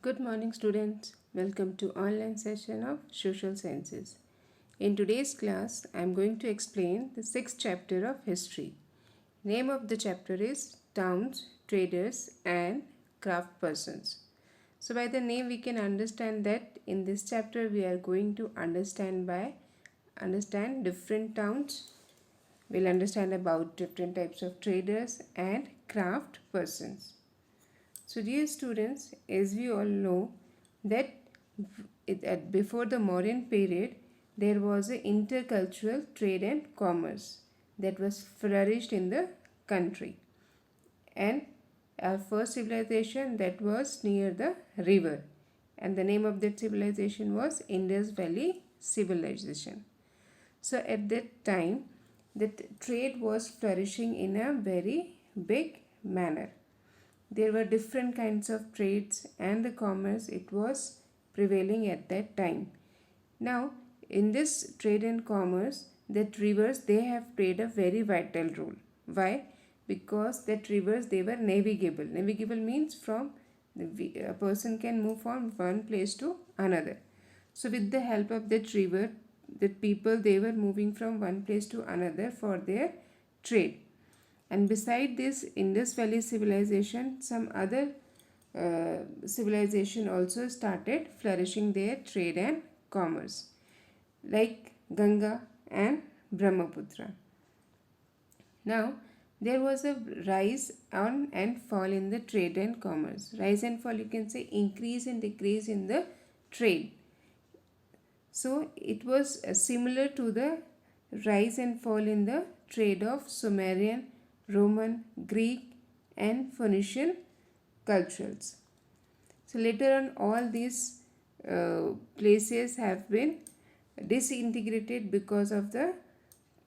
Good morning students. Welcome to online session of Social Sciences. In today's class, I am going to explain the 6th chapter of history. Name of the chapter is Towns, Traders and Craft Persons. So by the name we can understand that in this chapter we are going to understand different towns. We'll understand about different types of traders and craft persons. So dear students, as we all know that before the Mauryan period, there was an intercultural trade and commerce that was flourished in the country. And our first civilization that was near the river. And the name of that civilization was Indus Valley Civilization. So at that time, that trade was flourishing in a very big manner. There were different kinds of trades and the commerce it was prevailing at that time. Now in this trade and commerce, that rivers they have played a very vital role. Why? Because that rivers they were navigable. Navigable means a person can move from one place to another. So with the help of that river, the people they were moving from one place to another for their trade. And beside this Indus Valley civilization, some other civilization also started flourishing their trade and commerce, like Ganga and Brahmaputra. Now, there was a rise on and fall in the trade and commerce. Rise and fall, you can say increase and decrease in the trade. So, it was similar to the rise and fall in the trade of Sumerian, Roman, Greek and Phoenician cultures. So later on all these places have been disintegrated because of the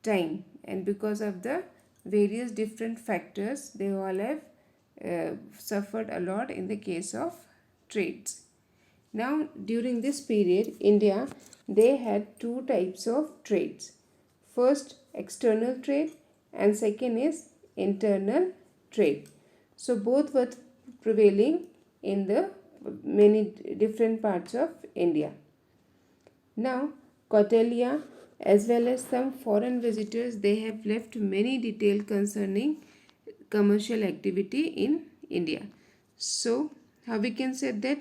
time and because of the various different factors. They all have suffered a lot in the case of trades. Now during this period, India they had two types of trades. First, external trade and second is internal trade. So both were prevailing in the many different parts of India. Now Kautilya as well as some foreign visitors they have left many details concerning commercial activity in India. So how we can say that?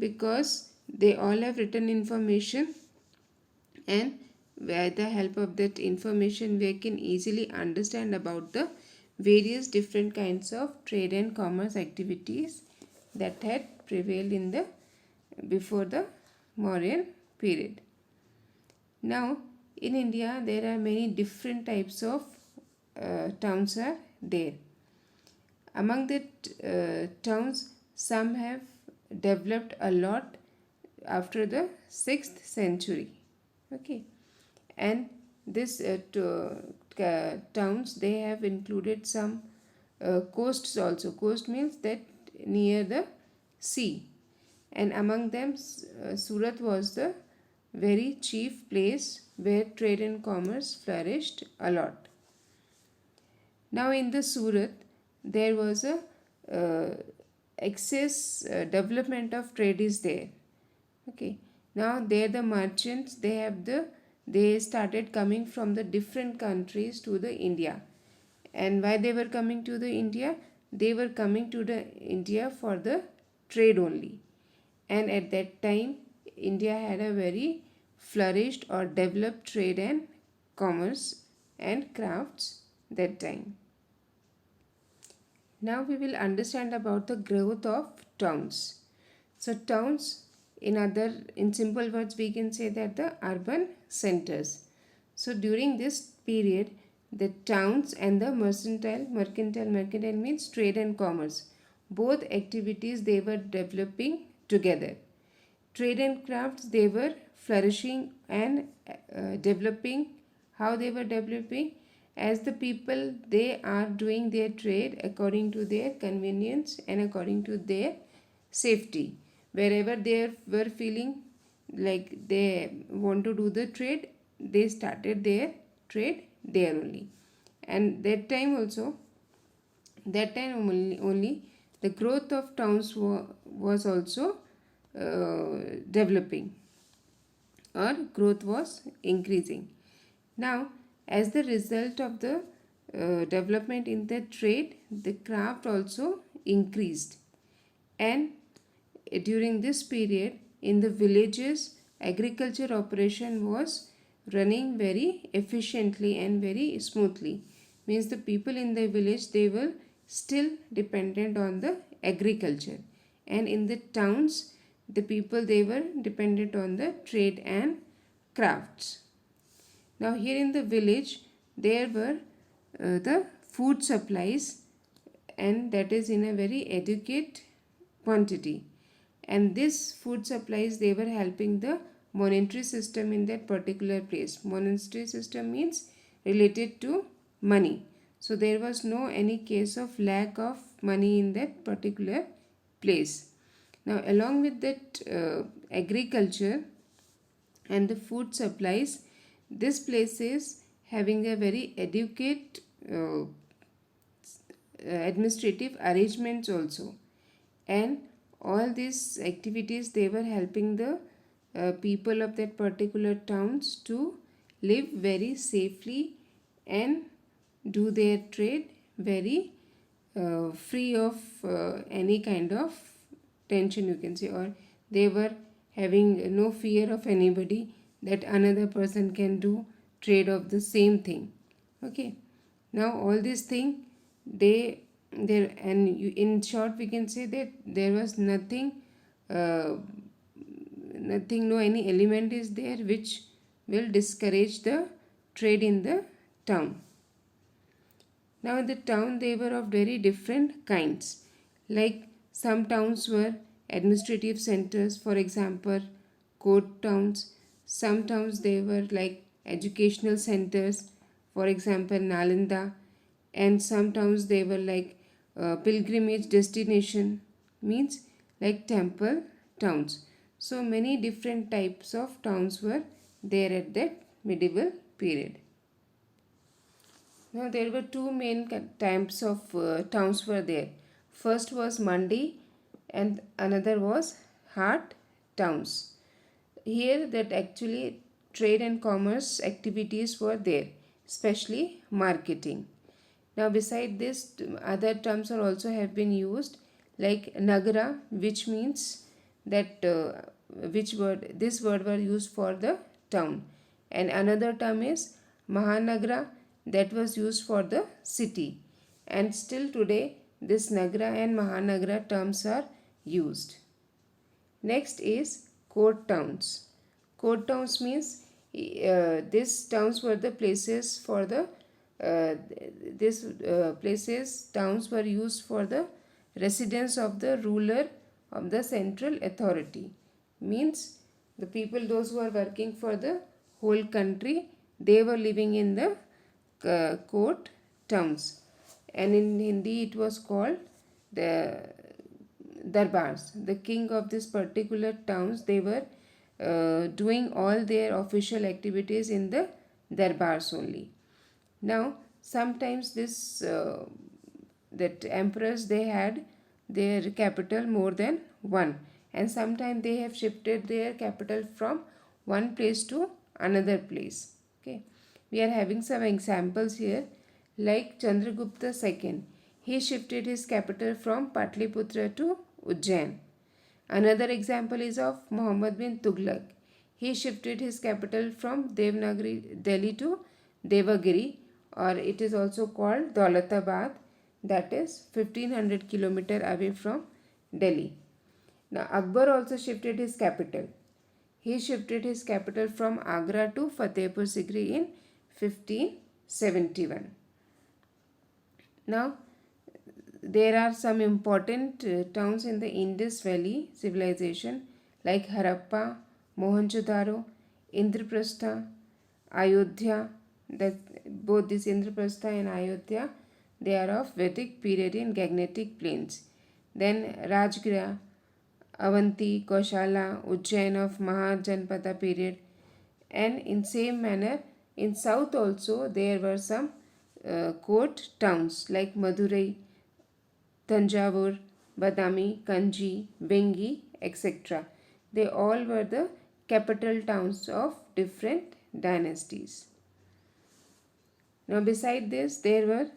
Because they all have written information, and with the help of that information we can easily understand about the various different kinds of trade and commerce activities that had prevailed in the before the Mauryan period. Now in India there are many different types of towns are there. Among the towns, some have developed a lot after the 6th century. Okay, and this towns they have included some coasts also. Coast means that near the sea, and among them Surat was the very chief place where trade and commerce flourished a lot. Now in the Surat there was a excess development of trade is there. Okay, now there the merchants they started coming from the different countries to the India. And why they were coming to the India? They were coming to the India for the trade only. And at that time India had a very flourished or developed trade and commerce and crafts that time. Now we will understand about the growth of towns. So towns, in simple words we can say that the urban centers. So during this period the towns and the mercantile means trade and commerce, both activities they were developing together. Trade and crafts they were flourishing and developing. How they were developing? As the people they are doing their trade according to their convenience and according to their safety. Wherever they were feeling like they want to do the trade, they started their trade there only. And that time only the growth of towns was also developing, or growth was increasing. Now, as the result of the development in the trade, the craft also increased. And during this period, in the villages, agriculture operation was running very efficiently and very smoothly. Means the people in the village, they were still dependent on the agriculture, and in the towns, the people, they were dependent on the trade and crafts. Now here in the village, there were the food supplies, and that is in a very adequate quantity. And this food supplies, they were helping the monetary system in that particular place. Monetary system means related to money. So there was no any case of lack of money in that particular place. Now along with that agriculture and the food supplies, this place is having a very adequate administrative arrangements also. And all these activities, they were helping the people of that particular towns to live very safely and do their trade very free of any kind of tension, you can say, or they were having no fear of anybody that another person can do trade of the same thing. Okay, now all these thing, they there, and in short we can say that there was nothing, no any element is there which will discourage the trade in the town. Now in the town, they were of very different kinds. Like some towns were administrative centers, for example, court towns. Some towns, they were like educational centers, for example, Nalanda. And some towns, they were like pilgrimage destination, means like temple towns. So many different types of towns were there at that medieval period. Now there were two main types of towns were there. First was mandi and another was hart towns. Here that actually trade and commerce activities were there, especially marketing. Now beside this, other terms are also have been used, like nagara, which means that which word, this word were used for the town, and another term is mahanagara, that was used for the city. And still today this nagara and mahanagara terms are used. Next is court towns. Court towns means these towns were the places for the towns were used for the residence of the ruler of the central authority. Means the people, those who are working for the whole country, they were living in the court towns, and in Hindi it was called the darbars. The king of this particular towns, they were doing all their official activities in the darbars only. Now sometimes this that emperors, they had their capital more than one, and sometimes they have shifted their capital from one place to another place. Okay, we are having some examples here, like Chandragupta II. He shifted his capital from Patliputra to Ujjain. Another example is of Muhammad bin Tughlaq. He shifted his capital from Devnagari, Delhi to Devagiri, or it is also called Daulatabad, that is 1500 km away from Delhi. Now Akbar also shifted his capital. He shifted his capital from Agra to Fatehpur Sikri in 1571. Now there are some important towns in the Indus Valley civilization, like Harappa, Mohenjo-daro, Indraprastha, Ayodhya. That both this Indraprastha and Ayodhya, they are of Vedic period in Gangetic plains. Then Rajgriha, Avanti, Koshala, Ujjain of Mahajanpada period. And in same manner, in south also there were some court towns like Madurai, Tanjavur, Badami, Kanji, Bengi, etc. They all were the capital towns of different dynasties. Now, beside this, there were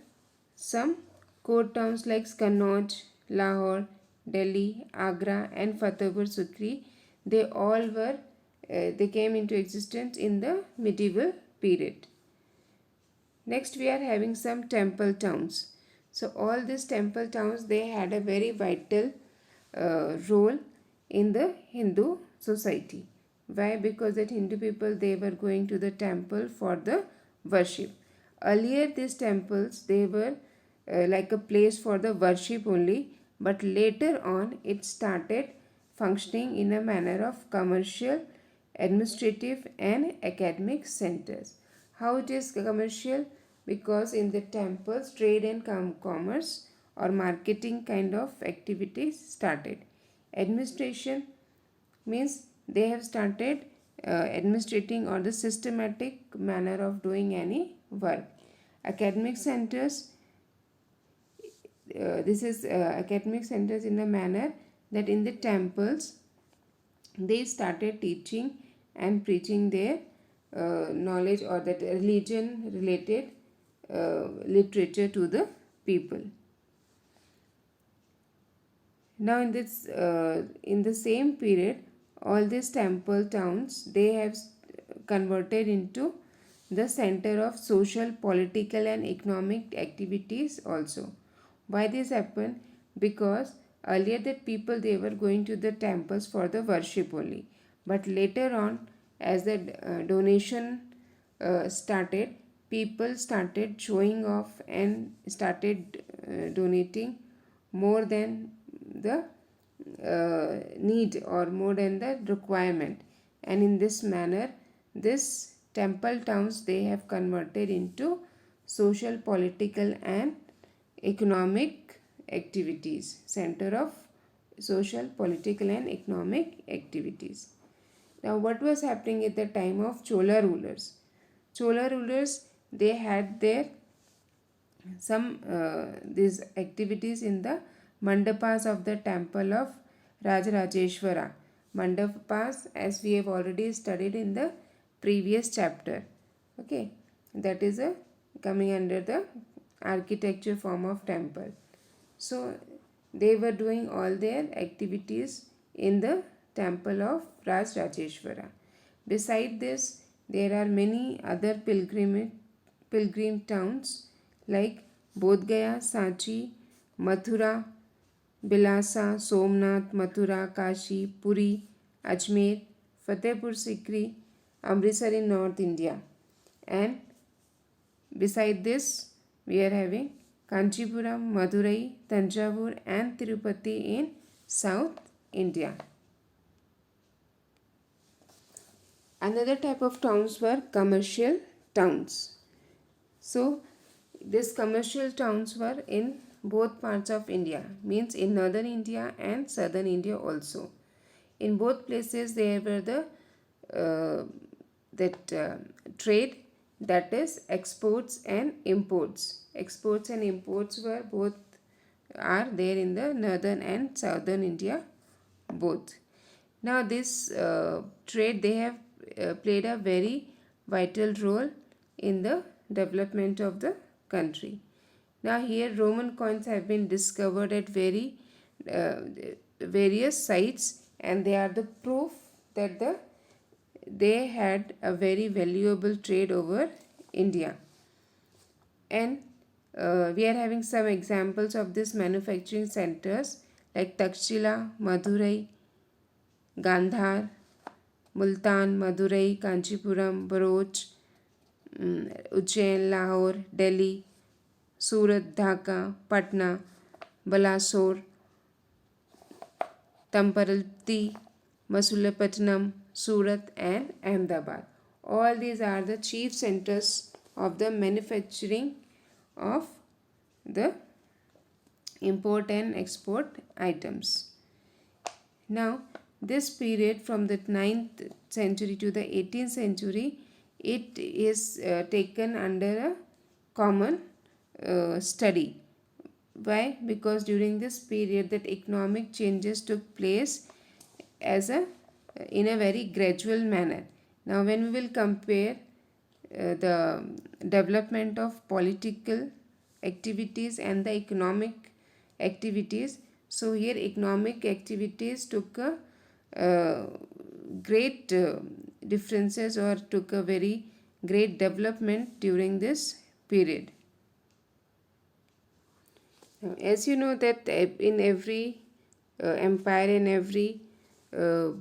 some court towns like Kannauj, Lahore, Delhi, Agra, and Fatehpur Sikri. They came into existence in the medieval period. Next, we are having some temple towns. So, all these temple towns, they had a very vital role in the Hindu society. Why? Because that Hindu people, they were going to the temple for the worship. Earlier, these temples, they were like a place for the worship only, but later on it started functioning in a manner of commercial, administrative, and academic centers. How it is commercial? Because in the temples, trade and commerce or marketing kind of activities started. Administration means they have started administrating or the systematic manner of doing any work. Academic centers, this is academic centers in a manner that in the temples they started teaching and preaching their knowledge or that religion related literature to the people. Now in the same period, all these temple towns, they have converted into the center of social, political, and economic activities also. Why this happened? Because earlier the people, they were going to the temples for the worship only, but later on, as the donation started, people started showing off and started donating more than the need or more than the requirement, and in this manner this temple towns, they have converted into social, political, and economic activities, center of social, political, and economic activities. Now, what was happening at the time of Chola rulers? Chola rulers, they had their some these activities in the mandapas of the temple of Rajarajeshwara. Mandapas, as we have already studied in the previous chapter. Okay, that is a coming under the architecture form of temple. So they were doing all their activities in the temple of Rajarajeshwara. Beside this, there are many other pilgrim towns like Bodh Gaya, Sanchi, Mathura, Bilasa, Somnath, Mathura, Kashi, Puri, Ajmer, Fatehpur Sikri, Amritsar in North India. And beside this, we are having Kanchipuram, Madurai, Tanjavur, and Tirupati in South India. Another type of towns were commercial towns. So, these commercial towns were in both parts of India, means in northern India and southern India also. In both places, there were the trade, that is exports and imports. Exports and imports were both are there in the northern and southern India both. Now this trade, they have played a very vital role in the development of the country. Now here Roman coins have been discovered at various sites, and they are the proof that they had a very valuable trade over India. And we are having some examples of these manufacturing centers like Takshila, Madurai, Gandhar, Multan, Madurai, Kanchipuram, Bharuch, Ujjain, Lahore, Delhi, Surat, Dhaka, Patna, Balasore, Tamparalti, Masulipatanam, Surat, and Ahmedabad. All these are the chief centers of the manufacturing of the import and export items. Now, this period from the 9th century to the 18th century, it is taken under a common study. Why? Because during this period that economic changes took place as a in a very gradual manner. Now when we will compare the development of political activities and the economic activities, so here economic activities took a great differences, or took a very great development during this period. As you know that in every empire, in every uh,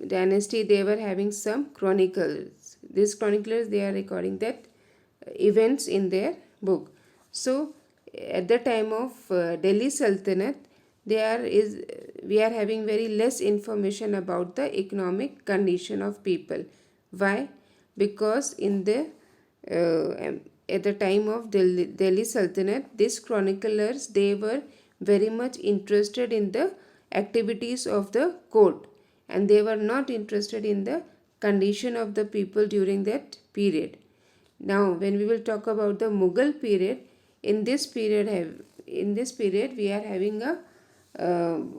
dynasty, they were having some chroniclers. These chroniclers, they are recording that events in their book. So at the time of Delhi Sultanate, we are having very less information about the economic condition of people. Why? Because in the at the time of Delhi Sultanate, these chroniclers, they were very much interested in the activities of the court, and they were not interested in the condition of the people during that period. Now when we will talk about the Mughal period, in this period we are having a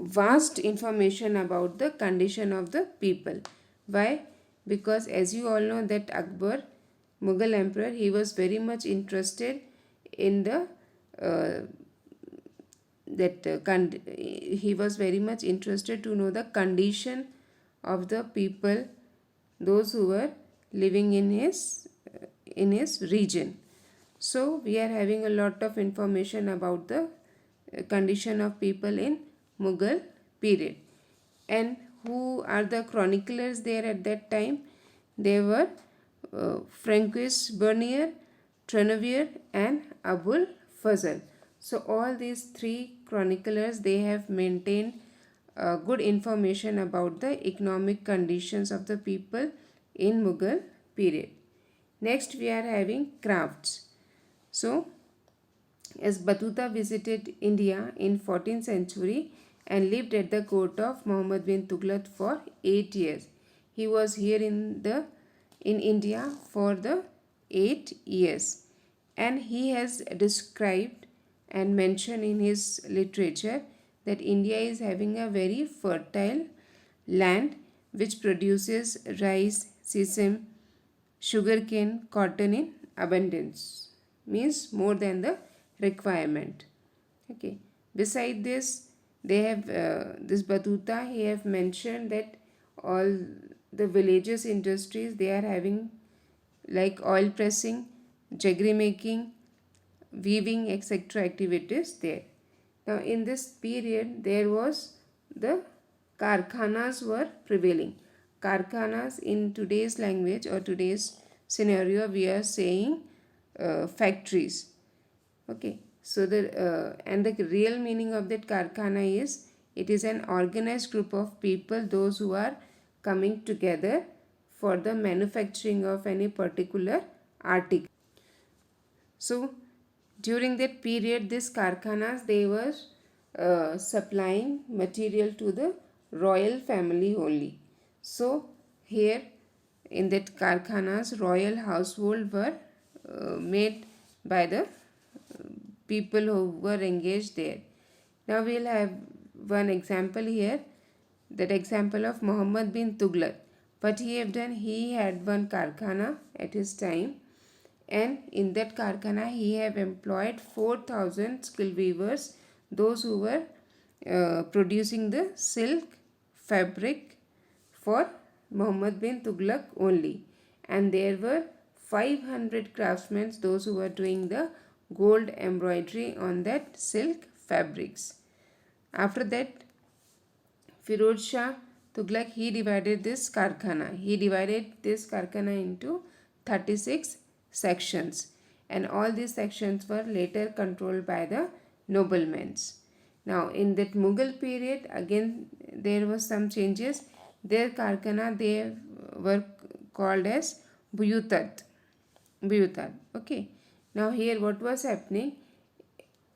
vast information about the condition of the people. Why? Because as you all know that Akbar, Mughal emperor, he was very much interested in the he was very much interested to know the condition of the people, those who were living in his region. So we are having a lot of information about the condition of people in Mughal period. And who are the chroniclers there at that time? They were Francois Bernier, Trenevier, and Abul Fazl. So all these three chroniclers, they have maintained good information about the economic conditions of the people in Mughal period. Next we are having crafts. So as Batuta visited India in 14th century and lived at the court of Muhammad bin Tughlaq for 8 years. He was here in India for the 8 years, and he has described and mentioned in his literature that India is having a very fertile land which produces rice, sesame, sugarcane, cotton in abundance, means more than the requirement. Okay. Beside this, they have this Batuta, he have mentioned that all the villages industries, they are having like oil pressing, jaggery making, weaving, etc. activities there. Now in this period, there was the karkhanas were prevailing. Karkhanas, in today's language or today's scenario, we are saying factories. Okay, so and the real meaning of that karkhana is, it is an organized group of people, those who are coming together for the manufacturing of any particular article. So during that period, these karkhanas, they were supplying material to the royal family only. So here in that karkhanas, royal household were made by the people who were engaged there. Now we will have one example here, that example of Muhammad bin Tughlaq. What he had one karkhana at his time, and in that karkhana he have employed 4,000 skilled weavers, those who were producing the silk fabric for Muhammad bin Tughlaq only, and there were 500 craftsmen, those who were doing the gold embroidery on that silk fabrics. After that, Firoz Shah Tughlaq, he divided this karkhana. He divided this karkhana into 36 sections, and all these sections were later controlled by the noblemen. Now in that Mughal period, again there was some changes. Their karkhana, they were called as Buyutat. Okay. Now here what was happening,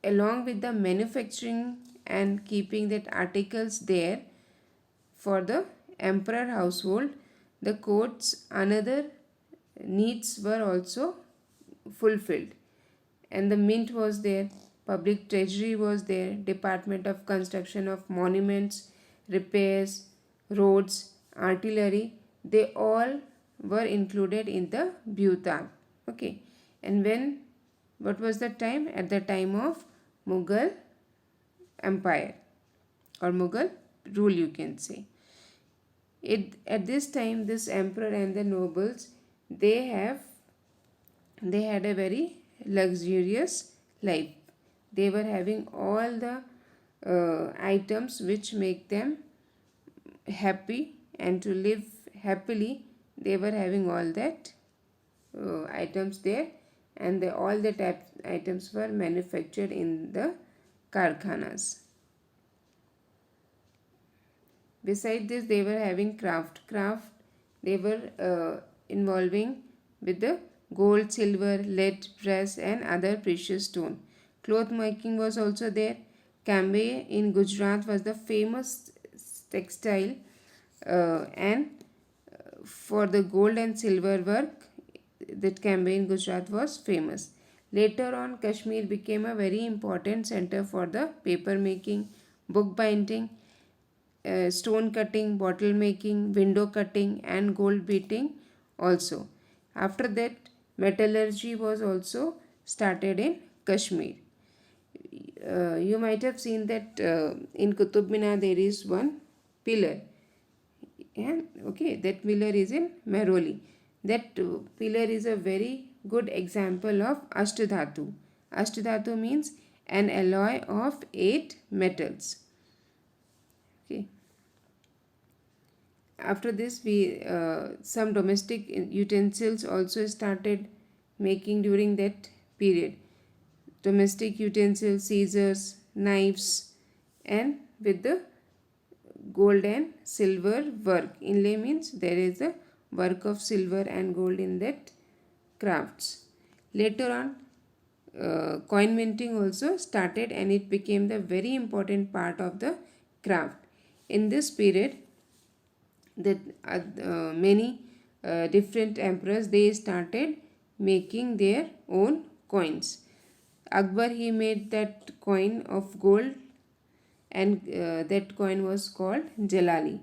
along with the manufacturing and keeping that articles there for the emperor household, the court's another needs were also fulfilled, and the mint was there, public treasury was there, department of construction of monuments, repairs, roads, artillery, they all were included in the Bhutan. Okay, and what was the time? At the time of Mughal Empire or Mughal rule, you can say. At this time, this emperor and the nobles, they had a very luxurious life. They were having all the items which make them happy, and to live happily they were having all that items there, and all the items were manufactured in the karkhanas. Beside this, they were having craft. They were involving with the gold, silver, lead, brass and other precious stone. Cloth making was also there. Cambay in Gujarat was the famous textile, and for the gold and silver work, that Cambay in Gujarat was famous. Later on, Kashmir became a very important center for the paper making, book binding, stone cutting, bottle making, window cutting and gold beating also. After that, metallurgy was also started in Kashmir. You might have seen that in Qutub Minar there is one pillar, and that pillar is in Mehrauli. That pillar is a very good example of Ashtadhatu. Ashtadhatu means an alloy of 8 metals. Okay. After this, we some domestic utensils also started making during that period. Domestic utensils, scissors, knives, and with the gold and silver work. Inlay means there is a work of silver and gold in that crafts. Later on, coin minting also started, and it became the very important part of the craft. In this period, that many different emperors, they started making their own coins. Akbar, he made that coin of gold, and that coin was called Jalali.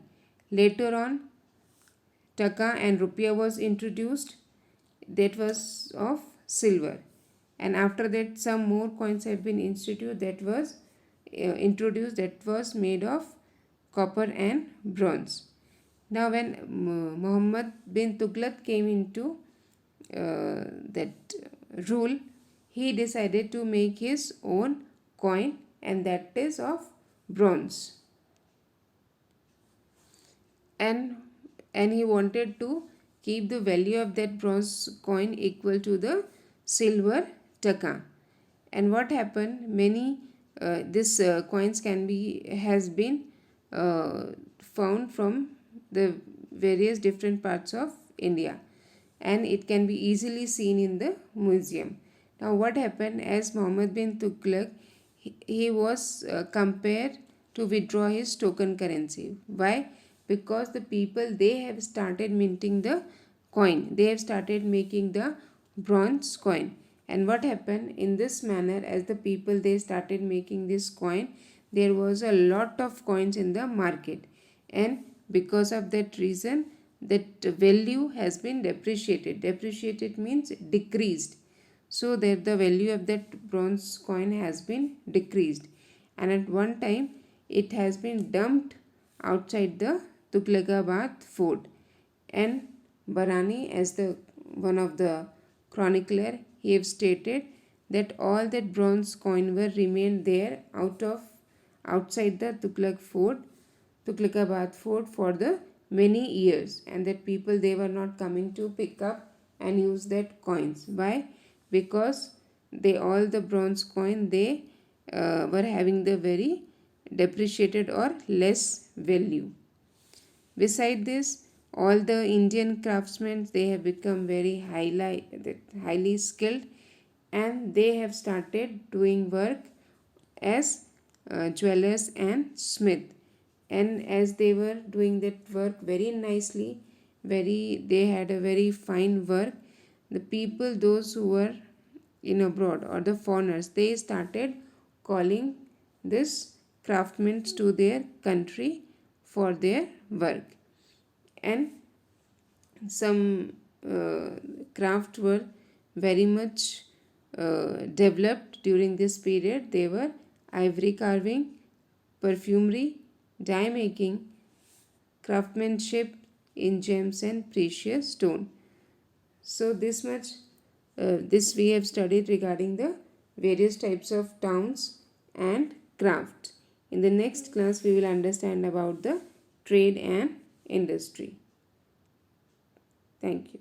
Later on, taka and rupiah was introduced, that was of silver, and after that some more coins have been introduced, that was made of copper and bronze. Now when Muhammad bin Tughlaq came into that rule, he decided to make his own coin, and that is of bronze. And he wanted to keep the value of that bronze coin equal to the silver taka. And what happened? Many this coins has been found from the various different parts of India, and it can be easily seen in the museum. Now what happened, as Muhammad bin Tughlaq, he was compared to withdraw his token currency. Why? Because the people, they have started minting the coin, they have started making the bronze coin. And what happened, in this manner, as the people, they started making this coin, there was a lot of coins in the market, and because of that reason, that value has been depreciated. Depreciated means decreased. So that the value of that bronze coin has been decreased, and at one time it has been dumped outside the Tughlaqabad fort. And Barani, as the one of the chronicler, he have stated that all that bronze coin were remained there outside the Tughlaqabad fort for the many years, and that people, they were not coming to pick up and use that coins. Why? Because all the bronze coin, they were having the very depreciated or less value. Beside this, all the Indian craftsmen, they have become very highly skilled, and they have started doing work as jewelers and smith. And as they were doing that work very nicely, they had a very fine work, the people, those who were in abroad or the foreigners, they started calling this craftsmen to their country for their work. and some craft were very much developed during this period. They were ivory carving, perfumery, dye making, craftsmanship in gems and precious stone. So this we have studied regarding the various types of towns and craft. In the next class we will understand about the trade and industry. Thank you.